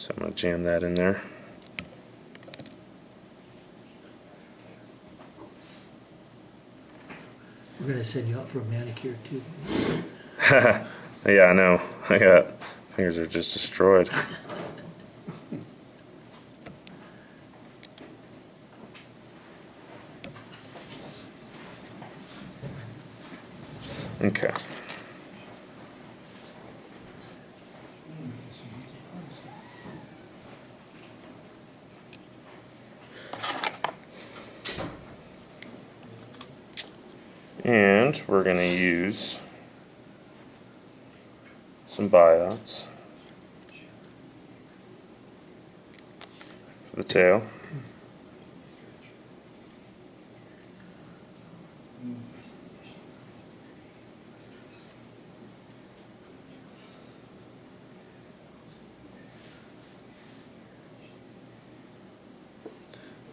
So I'm going to jam that in there. We're gonna send you out for a manicure too. Yeah, I know. I got fingers are just destroyed. Okay. And we're going to use some biots for the tail.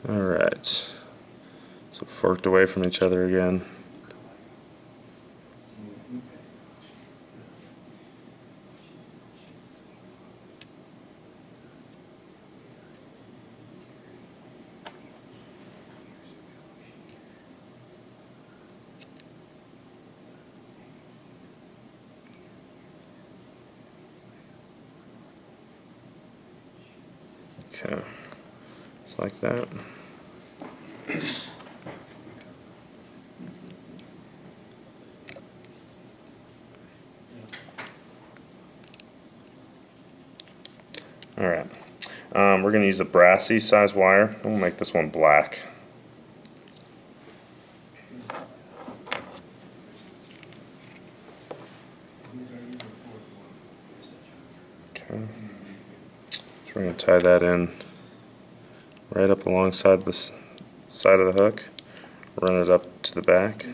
Alright, so forked away from each other again. Okay, just like that. Alright, we're going to use a brassy size wire. We'll make this one black. Okay, so we're going to tie that in right up alongside the side of the hook, run it up to the back.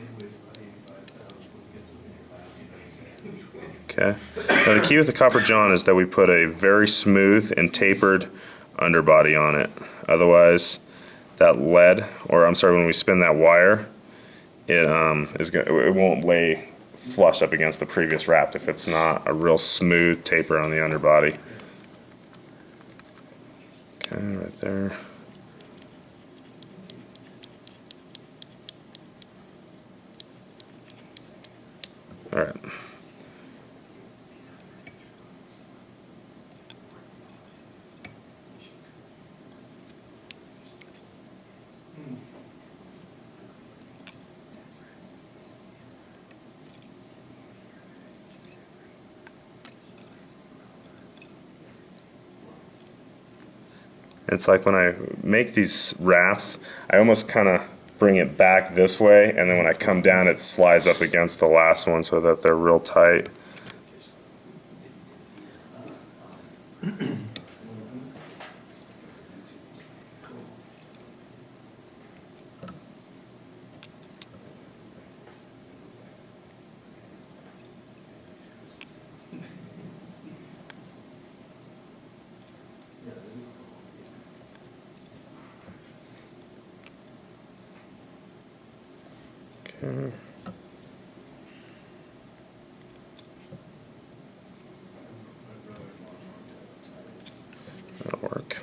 Okay. Now the key with the copper john is that we put a very smooth and tapered underbody on it. Otherwise, that lead, or I'm sorry, when we spin that wire, it won't lay flush up against the previous wrap if it's not a real smooth taper on the underbody. Okay, right there. All right. It's like when I make these wraps, I almost kind of bring it back this way, and then when I come down it slides up against the last one so that they're real tight. Okay. That'll work.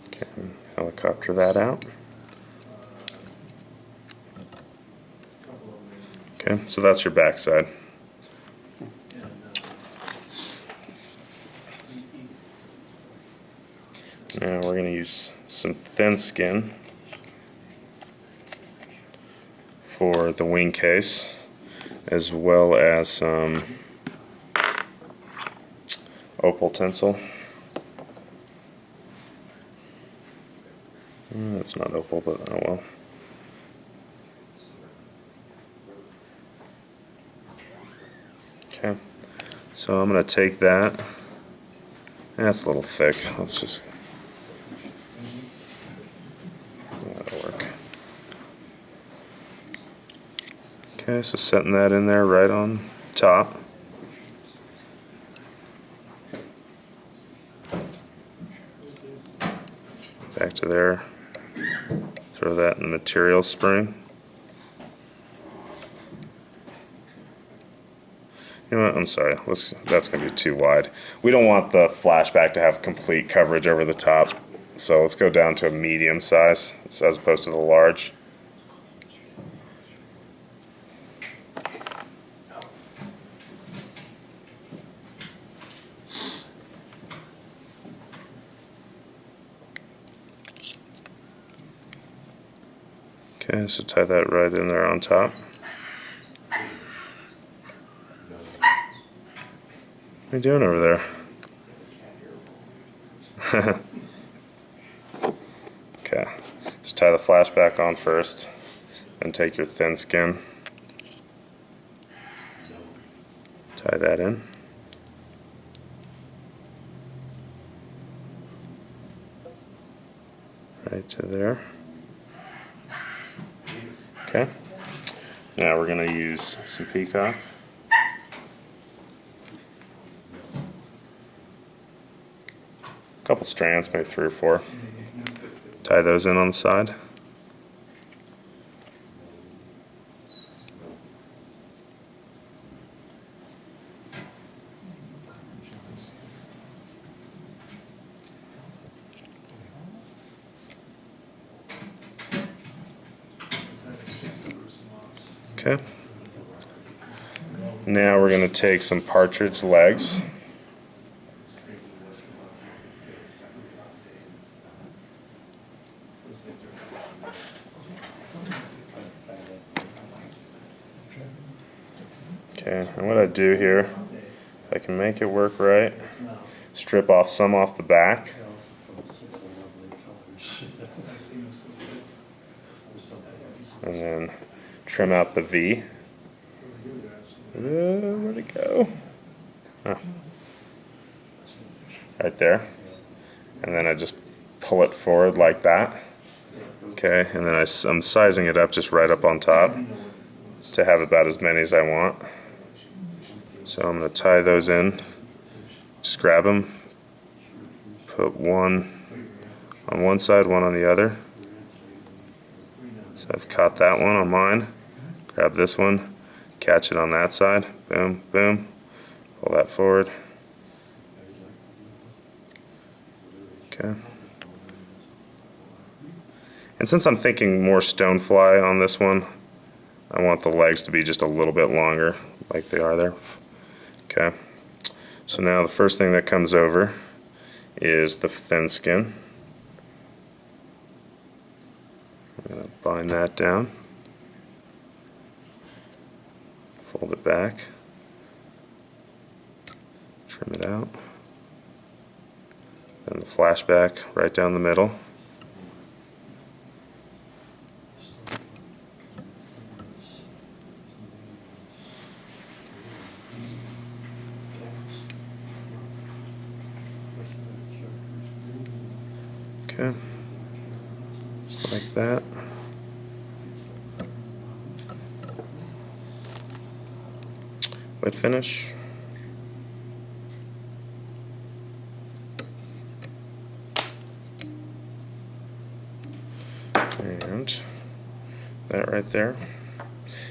Okay, helicopter that out. Okay, so that's your back side. Now we're going to use some thin skin for the wing case, as well as some opal tinsel. It's not opal, but oh well. Okay, so I'm going to take that. That's a little thick. Let's just. That'll work. Okay, so setting that in there right on top. Back to there. Throw that in the material spring. You know what? I'm sorry. That's going to be too wide. We don't want the flashback to have complete coverage over the top. So let's go down to a medium size as opposed to the large. Okay, so tie that right in there on top. What are you doing over there? Okay, so tie the flashback on first, then take your thin skin, tie that in. Right to there. Okay, now we're going to use some peacock. A couple strands, maybe 3 or 4. Tie those in on the side. Okay. Now we're going to take some partridge legs. Okay, and what I do here, if I can make it work right, strip off some off the back. And then trim out the V. Where'd it go? Oh. Right there. And then I just pull it forward like that. Okay, and then I'm sizing it up just right up on top to have about as many as I want. So I'm going to tie those in. Just grab them. Put one on one side, one on the other. So I've caught that one on mine. Grab this one, catch it on that side. Boom, boom. Pull that forward. Okay. And since I'm thinking more stonefly on this one, I want the legs to be just a little bit longer, like they are there. Okay. So now the first thing that comes over is the thin skin. I'm going to bind that down, fold it back, trim it out, and the flashback right down the middle. Okay, just like that. Wet finish. And that right there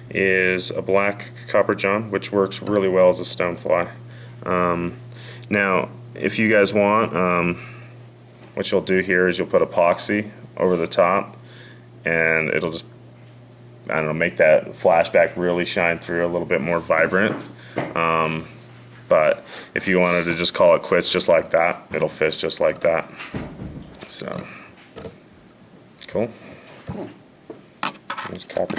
is a black copper john, which works really well as a stonefly. Now, if you guys want, what you'll do here is you'll put epoxy over the top, and it'll just, I don't know, make that flashback really shine through a little bit more vibrant. But if you wanted to just call it quits just like that, it'll fish just like that. So, cool. There's copper.